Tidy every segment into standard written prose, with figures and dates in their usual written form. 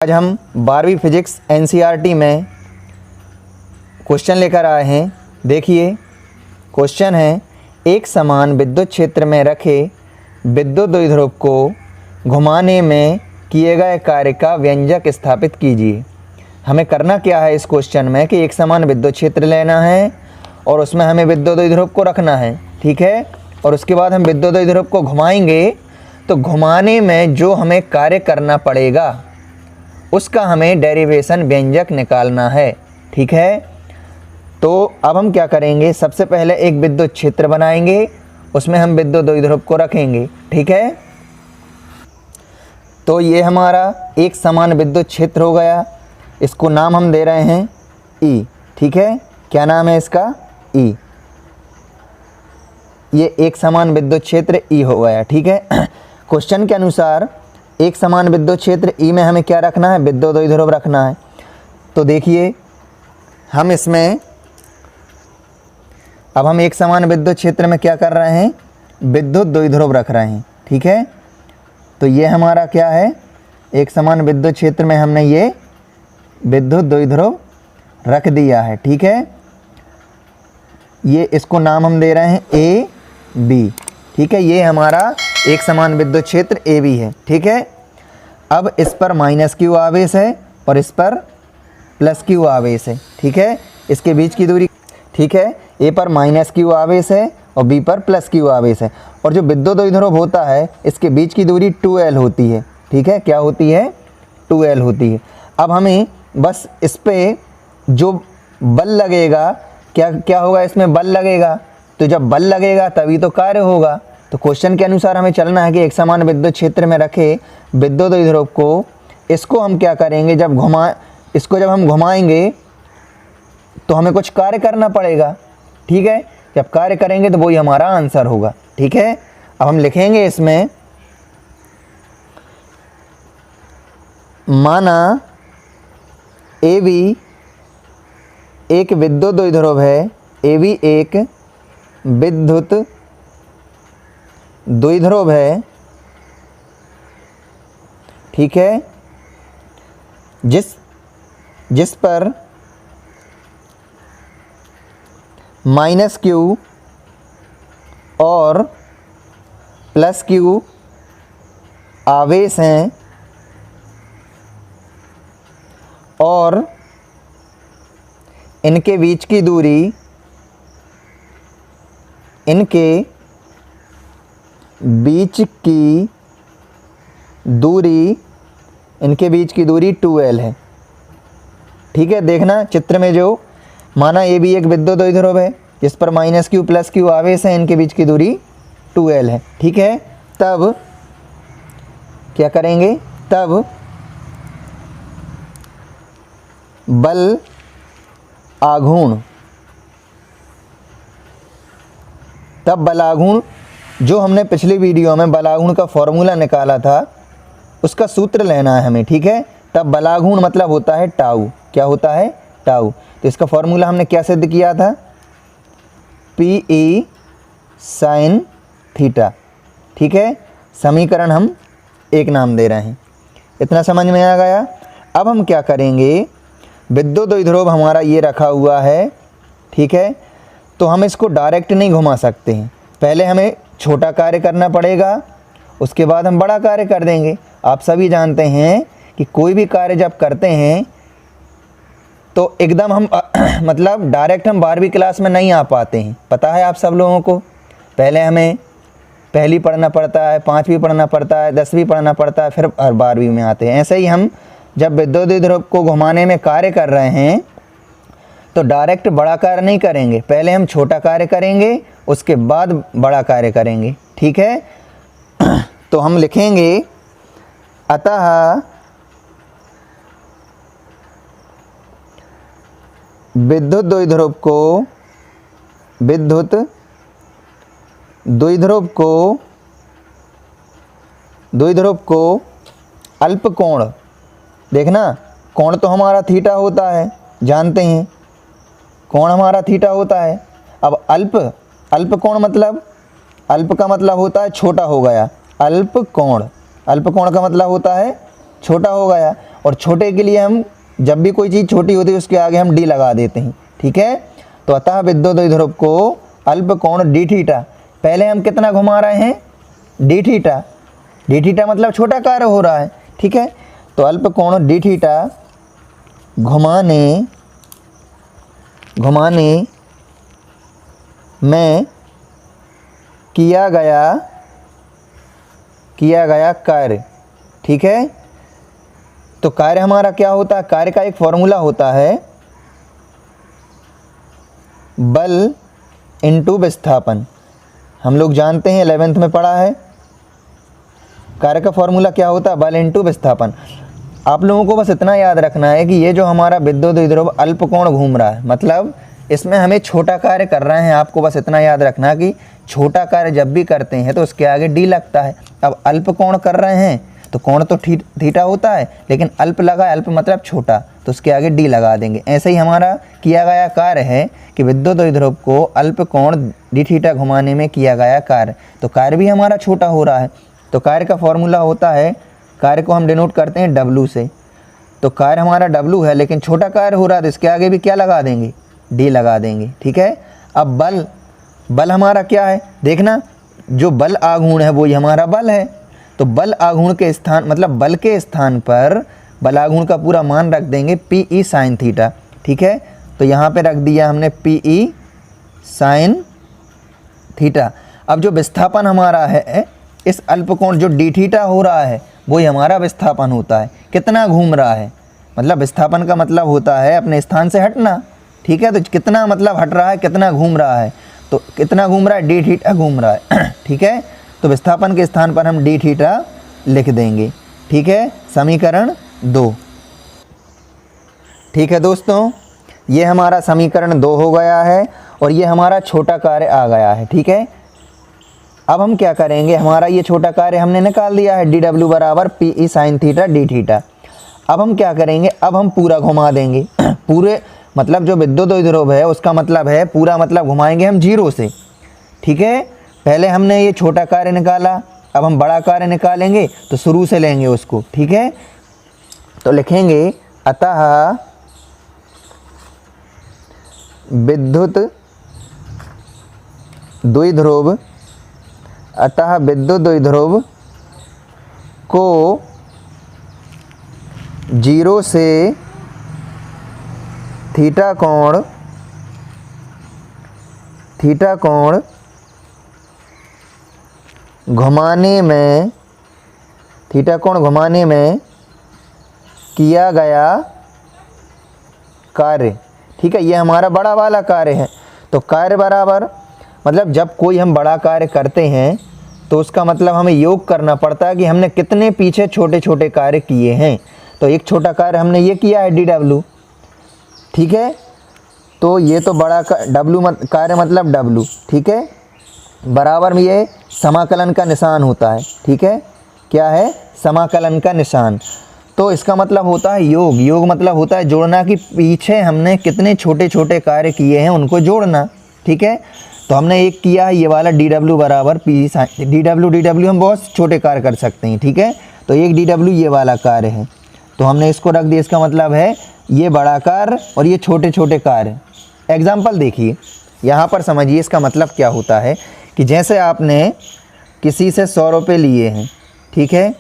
आज हम 12वीं फिजिक्स एनसीईआरटी में क्वेश्चन लेकर आए हैं। देखिए क्वेश्चन है, एक समान विद्युत क्षेत्र में रखे विद्युत द्विध्रुव को घुमाने में किए गए कार्य का व्यंजक स्थापित कीजिए। हमें करना क्या है इस क्वेश्चन में कि एक समान विद्युत क्षेत्र लेना है और उसमें हमें विद्युत द्विध्रुव को रखना है, ठीक है। और उसके बाद हम विद्युत द्विध्रुव को घुमाएंगे तो घुमाने में जो हमें कार्य करना पड़ेगा उसका हमें डेरिवेशन व्यंजक निकालना है, ठीक है। तो अब हम क्या करेंगे, सबसे पहले एक विद्युत क्षेत्र बनाएंगे, उसमें हम विद्युत द्विध्रुव को रखेंगे, ठीक है। तो ये हमारा एक समान विद्युत क्षेत्र हो गया। इसको नाम हम दे रहे हैं ई, ठीक है। क्या नाम है इसका? ई। ये एक समान विद्युत क्षेत्र ई हो गया, ठीक है। क्वेश्चन के अनुसार एक समान विद्युत क्षेत्र ई में हमें क्या रखना है? विद्युत द्विध्रुव रखना है। तो देखिए हम इसमें अब हम एक समान विद्युत क्षेत्र में क्या कर रहे हैं? विद्युत द्विध्रुव रख रहे हैं, ठीक है। तो ये हमारा क्या है? एक समान विद्युत क्षेत्र में हमने ये विद्युत द्विध्रुव रख दिया है, ठीक है। ये इसको नाम हम दे रहे हैं ए बी, ठीक है। ये हमारा एक समान विद्युत क्षेत्र ए बी है, ठीक है। अब इस पर माइनस क्यू आवेश है और इस पर प्लस क्यू आवेश है, ठीक है। इसके बीच की दूरी, ठीक है, ए पर माइनस क्यू आवेश है और बी पर प्लस क्यू आवेश है। और जो विद्युत द्विध्रुव होता है इसके बीच की दूरी 2l होती है, ठीक है। क्या होती है? 2l होती है। अब हमें बस इस पे जो बल लगेगा, क्या होगा? इसमें बल लगेगा, तो जब बल लगेगा तभी तो कार्य होगा। तो क्वेश्चन के अनुसार हमें चलना है कि एक समान विद्युत क्षेत्र में रखे विद्युत द्विध्रुव को, इसको हम क्या करेंगे, इसको जब हम घुमाएंगे तो हमें कुछ कार्य करना पड़ेगा, ठीक है। जब कार्य करेंगे तो वही हमारा आंसर होगा, ठीक है। अब हम लिखेंगे इसमें, माना ए बी एक विद्युत द्विध्रुव है, ए बी एक विद्युत द्विध्रुव है, ठीक है, जिस पर माइनस क्यू और प्लस क्यू आवेश हैं और इनके बीच की दूरी 2l है, ठीक है। देखना चित्र में, जो माना ये भी एक विद्युत द्विध्रुव है जिस पर माइनस क्यू प्लस क्यू आवेश है, इनके बीच की दूरी 2l है, ठीक है। तब क्या करेंगे? तब बल आघूर्ण, जो हमने पिछली वीडियो में बलाघूर्ण का फॉर्मूला निकाला था उसका सूत्र लेना है हमें, ठीक है। तब बलाघूर्ण मतलब होता है टाउ। क्या होता है? टाउ। तो इसका फॉर्मूला हमने क्या सिद्ध किया था? पी ई साइन थीटा, ठीक है। समीकरण हम एक नाम दे रहे हैं। इतना समझ में आ गया। अब हम क्या करेंगे, विद्युत द्विध्रुव हमारा ये रखा हुआ है, ठीक है। तो हम इसको डायरेक्ट नहीं घुमा सकते हैं, पहले हमें छोटा कार्य करना पड़ेगा, उसके बाद हम बड़ा कार्य कर देंगे। आप सभी जानते हैं कि कोई भी कार्य जब करते हैं तो एकदम हम मतलब डायरेक्ट हम 12वीं क्लास में नहीं आ पाते हैं, पता है आप सब लोगों को। पहले हमें पहली पढ़ना पड़ता है, 5वीं पढ़ना पड़ता है, 10वीं पढ़ना पड़ता है, फिर 12वीं में आते हैं। ऐसे ही हम जब विद्युत द्विध्रुव को घुमाने में कार्य कर रहे हैं तो डायरेक्ट बड़ा कार्य नहीं करेंगे, पहले हम छोटा कार्य करेंगे, उसके बाद बड़ा कार्य करेंगे, ठीक है। तो हम लिखेंगे, अतः विद्युत द्विध्रुव को अल्प कोण, देखना कोण तो हमारा थीटा होता है, जानते हैं कोण हमारा थीटा होता है। अब अल्प कोण मतलब, अल्प का मतलब होता है छोटा हो गया, अल्प कोण का मतलब होता है छोटा हो गया। और छोटे के लिए हम जब भी कोई चीज़ छोटी होती है उसके आगे हम डी लगा देते हैं, ठीक है। तो अतः विद्युत द्विध्रुव को अल्प कोण डी थीटा, पहले हम कितना घुमा रहे हैं, डी थीटा, डी थीटा मतलब छोटा कार्य हो रहा है, ठीक है। तो अल्प कोण डी थीटा घुमाने में किया गया कार्य, ठीक है। तो कार्य हमारा क्या होता है, कार्य का एक फॉर्मूला होता है बल इंटू विस्थापन। हम लोग जानते हैं 11th में पढ़ा है, कार्य का फॉर्मूला क्या होता है, बल इंटू विस्थापन। आप लोगों को बस इतना याद रखना है कि ये जो हमारा विद्युत द्विध्रुव अल्प कोण घूम रहा है, मतलब इसमें हमें छोटा कार्य कर रहे हैं। आपको बस इतना याद रखना कि छोटा कार्य जब भी करते हैं तो उसके आगे डी लगता है। अब अल्प कोण कर रहे हैं तो कोण तो थीटा होता है, लेकिन अल्प लगा है, अल्प मतलब छोटा, तो उसके आगे डी लगा देंगे। ऐसे ही हमारा किया गया कार्य है कि विद्युत द्विध्रुव को अल्प कोण डी थीटा घुमाने में किया गया कार्य, तो कार्य भी हमारा छोटा हो रहा है। तो कार्य का फॉर्मूला होता है, कार्य को हम डिनोट करते हैं W से। तो कार्य हमारा W है, लेकिन छोटा कार्य हो रहा है तो इसके आगे भी क्या लगा देंगे, D लगा देंगे, ठीक है। अब बल हमारा क्या है, देखना जो बल आघूर्ण है वही हमारा बल है। तो बल आघूर्ण के स्थान मतलब बल के स्थान पर बल आघूर्ण का पूरा मान रख देंगे PE साइन थीटा, ठीक है। तो यहाँ पे रख दिया हमने PE साइन थीटा। अब जो विस्थापन हमारा है इस अल्प कोण जो डी थीटा हो रहा है वही हमारा विस्थापन होता है, कितना घूम रहा है, मतलब विस्थापन का मतलब होता है अपने स्थान से हटना, ठीक है। तो कितना मतलब हट रहा है, कितना घूम रहा है, तो कितना घूम रहा है, डी थीटा घूम रहा है, ठीक है। तो विस्थापन के स्थान पर हम डी थीटा लिख देंगे, ठीक है, समीकरण 2, ठीक है दोस्तों। ये हमारा समीकरण 2 हो गया है और ये हमारा छोटा कार्य आ गया है, ठीक है। अब हम क्या करेंगे, हमारा ये छोटा कार्य हमने निकाल दिया है dw बराबर PE sine theta D theta. अब हम क्या करेंगे, अब हम पूरा घुमा देंगे पूरे, मतलब जो विद्युत द्विध्रुव है उसका मतलब है पूरा, मतलब घुमाएंगे हम 0 से, ठीक है। पहले हमने ये छोटा कार्य निकाला, अब हम बड़ा कार्य निकालेंगे तो शुरू से लेंगे उसको, ठीक है। तो लिखेंगे अतः विद्युत द्विध्रुव को 0 से थीटा कोण घुमाने में किया गया कार्य, ठीक है। ये हमारा बड़ा वाला कार्य है। तो कार्य बराबर, मतलब जब कोई हम बड़ा कार्य करते हैं तो उसका मतलब हमें योग करना पड़ता है कि हमने कितने पीछे छोटे छोटे कार्य किए हैं। तो एक छोटा कार्य हमने ये किया है dw, ठीक है। तो ये तो बड़ा कार्य मतलब w, ठीक है, बराबर में ये समाकलन का निशान होता है, ठीक है। क्या है, समाकलन का निशान। तो इसका मतलब होता है योग मतलब होता है जोड़ना, कि पीछे हमने कितने छोटे छोटे कार्य किए हैं उनको जोड़ना, ठीक है। तो हमने एक किया है ये वाला dw बराबर PE साइन, dw हम बहुत छोटे कार्य कर सकते हैं, ठीक है। तो एक dw ये वाला कार्य है, तो हमने इसको रख दिया। इसका मतलब है ये बड़ा कार्य और ये छोटे छोटे कार्य। एग्जाम्पल देखिए, यहाँ पर समझिए इसका मतलब क्या होता है कि जैसे आपने किसी से 100 रुपये लिए हैं, ठीक है,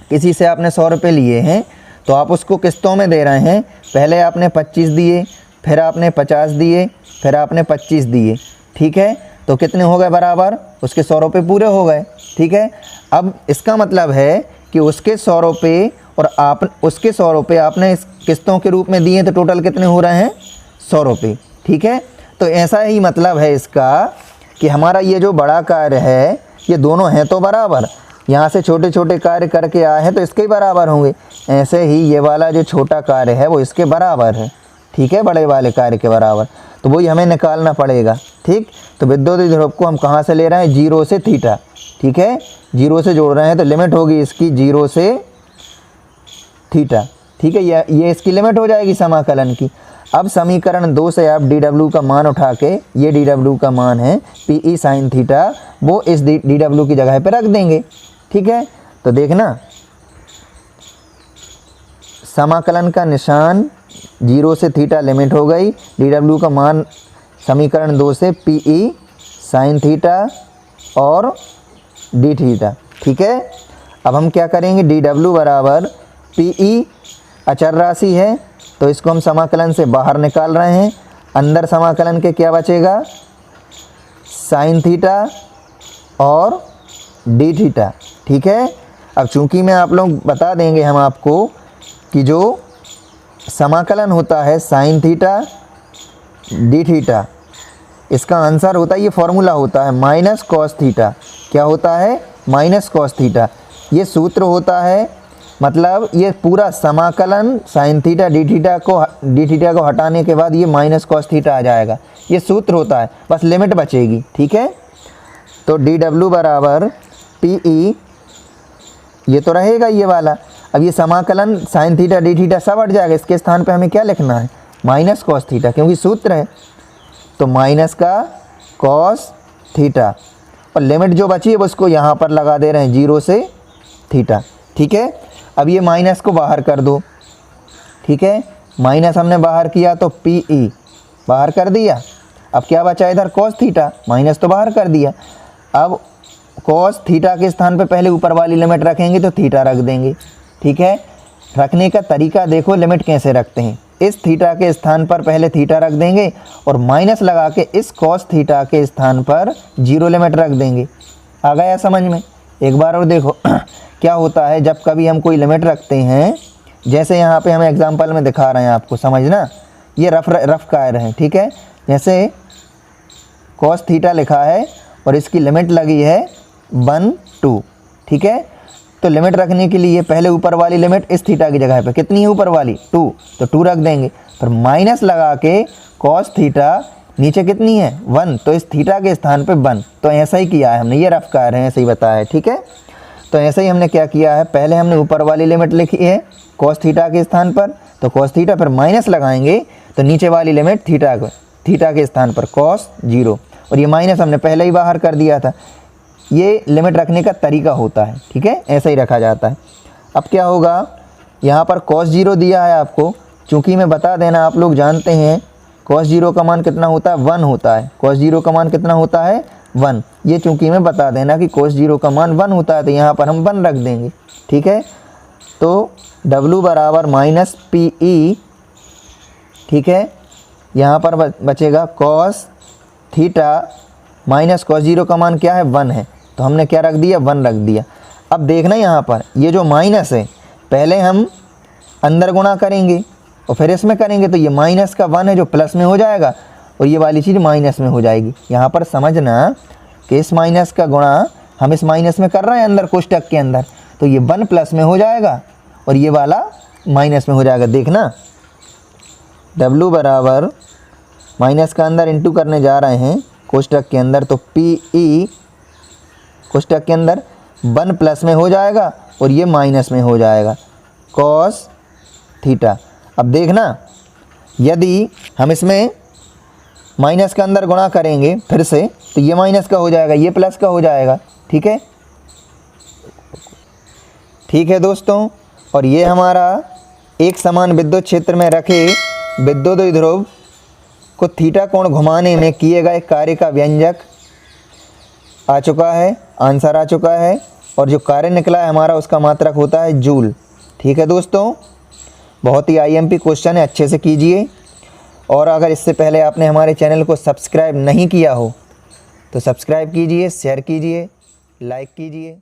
किसी से आपने 100 रुपये लिए हैं, तो आप उसको किस्तों में दे रहे हैं। पहले आपने 25 दिए, फिर आपने 50 दिए, फिर आपने 25 दिए, ठीक है। तो कितने हो गए बराबर, उसके 100 रुपये पूरे हो गए, ठीक है। अब इसका मतलब है कि उसके 100 रुपये और आप उसके 100 रुपये आपने इस किस्तों के रूप में दिए, तो टोटल कितने हो रहे हैं, 100 रुपये, ठीक है। तो ऐसा ही मतलब है इसका कि हमारा ये जो बड़ा कार्य है ये दोनों हैं तो बराबर, यहाँ से छोटे छोटे कार्य करके आए हैं तो इसके ही बराबर होंगे। ऐसे ही ये वाला जो छोटा कार्य है वो इसके बराबर है, ठीक है, बड़े वाले कार्य के बराबर। तो वही हमें निकालना पड़ेगा, ठीक। तो विद्युत द्विध्रुव को हम कहाँ से ले रहे हैं, 0 से थीटा, ठीक है, 0 से जोड़ रहे हैं तो लिमिट होगी इसकी 0 से थीटा, ठीक है। ये इसकी लिमिट हो जाएगी समाकलन की। अब समीकरण 2 से आप dw का मान उठा के, ये dw का मान है PE साइन थीटा, वो इस dw की जगह पे रख देंगे, ठीक है। तो देखना समाकलन का निशान 0 से थीटा लिमिट हो गई, dw का मान समीकरण 2 से PE साइन थीटा और d थीटा। ठीक है, अब हम क्या करेंगे, dw बराबर PE अचर राशि है तो इसको हम समाकलन से बाहर निकाल रहे हैं। अंदर समाकलन के क्या बचेगा, साइन थीटा और d थीटा। ठीक है, अब चूंकि मैं आप लोग बता देंगे हम आपको कि जो समाकलन होता है साइन थीटा d थीटा, इसका आंसर होता है, ये फॉर्मूला होता है माइनस कॉस थीटा। क्या होता है, माइनस कॉस थीटा। ये सूत्र होता है, मतलब ये पूरा समाकलन साइन थीटा डी थीटा को हटाने के बाद ये माइनस कॉस थीटा आ जाएगा। ये सूत्र होता है, बस लिमिट बचेगी। ठीक है, तो dw बराबर PE ये तो रहेगा ये वाला। अब ये समाकलन साइन थीटा डी थीटा सब हट जाएगा, इसके स्थान पे हमें क्या लिखना है, माइनस कॉस थीटा, क्योंकि सूत्र है। तो माइनस का कॉस थीटा और लिमिट जो बची है उसको यहाँ पर लगा दे रहे हैं 0 से थीटा। ठीक है, अब ये माइनस को बाहर कर दो। ठीक है, माइनस हमने बाहर किया तो PE बाहर कर दिया। अब क्या बचा इधर, कॉस थीटा, माइनस तो बाहर कर दिया। अब कॉस थीटा के स्थान पे पहले ऊपर वाली लिमिट रखेंगे तो थीटा रख देंगे। ठीक है, रखने का तरीका देखो, लिमिट कैसे रखते हैं। इस थीटा के स्थान पर पहले थीटा रख देंगे और माइनस लगा के इस कॉस थीटा के स्थान पर 0 लिमिट रख देंगे। आ गया समझ में? एक बार और देखो क्या होता है जब कभी हम कोई लिमिट रखते हैं, जैसे यहाँ पे हम एग्जांपल में दिखा रहे हैं आपको समझना, ये रफ कायर है। ठीक है, जैसे कॉस थीटा लिखा है और इसकी लिमिट लगी है 1 2। ठीक है, तो लिमिट रखने के लिए पहले ऊपर वाली लिमिट इस थीटा की जगह पे कितनी है, ऊपर वाली 2, तो 2 रख देंगे। फिर माइनस लगा के कॉस थीटा नीचे कितनी है 1, तो इस थीटा के स्थान पे 1। तो ऐसा ही किया है हमने, ये रफ कायर है, ऐसे ही बताया है। ठीक है, तो ऐसे ही हमने क्या किया है, पहले हमने ऊपर वाली लिमिट लिखी है कॉस थीटा के स्थान पर, तो कॉस थीटा, फिर माइनस लगाएंगे तो नीचे वाली लिमिट थीटा के स्थान पर कॉस 0, और ये माइनस हमने पहले ही बाहर कर दिया था। ये लिमिट रखने का तरीका होता है। ठीक है, ऐसा ही रखा जाता है। अब क्या होगा, यहाँ पर cos 0 दिया है आपको, चूँकि मैं बता देना, आप लोग जानते हैं cos 0 का मान कितना होता है, 1 होता है। cos 0 का मान कितना होता है, 1। ये चूँकि मैं बता देना कि cos 0 का मान 1 होता है, तो यहाँ पर हम 1 रख देंगे। ठीक है, तो w बराबर माइनस PE। ठीक है, यहाँ पर बचेगा cos थीटा माइनस cos 0 का मान क्या है, 1 है, तो हमने क्या रख दिया, 1 रख दिया। अब देखना यहाँ पर ये जो माइनस है, पहले हम अंदर गुणा करेंगे और फिर इसमें करेंगे, तो ये माइनस का 1 है जो प्लस में हो जाएगा और ये वाली चीज़ माइनस में हो जाएगी। यहाँ पर समझना कि इस माइनस का गुणा हम इस माइनस में कर रहे हैं अंदर कोष्टक के अंदर, तो ये 1 प्लस में हो जाएगा और ये वाला माइनस में हो जाएगा। देखना w बराबर माइनस का अंदर इंटू करने जा रहे हैं कोष्टक के अंदर, तो PE कोष्टक के अंदर 1 प्लस में हो जाएगा और ये माइनस में हो जाएगा कॉस थीटा। अब देखना, यदि हम इसमें माइनस का अंदर गुणा करेंगे फिर से, तो ये माइनस का हो जाएगा, ये प्लस का हो जाएगा। ठीक है, ठीक है दोस्तों, और ये हमारा एक समान विद्युत क्षेत्र में रखे विद्युत द्विध्रुव को थीटा कोण घुमाने में किए गए कार्य का व्यंजक आ चुका है, आंसर आ चुका है, और जो कार्य निकला है हमारा उसका मात्रक होता है जूल। ठीक है दोस्तों, बहुत ही IMP क्वेश्चन है, अच्छे से कीजिए। और अगर इससे पहले आपने हमारे चैनल को सब्सक्राइब नहीं किया हो तो सब्सक्राइब कीजिए, शेयर कीजिए, लाइक कीजिए।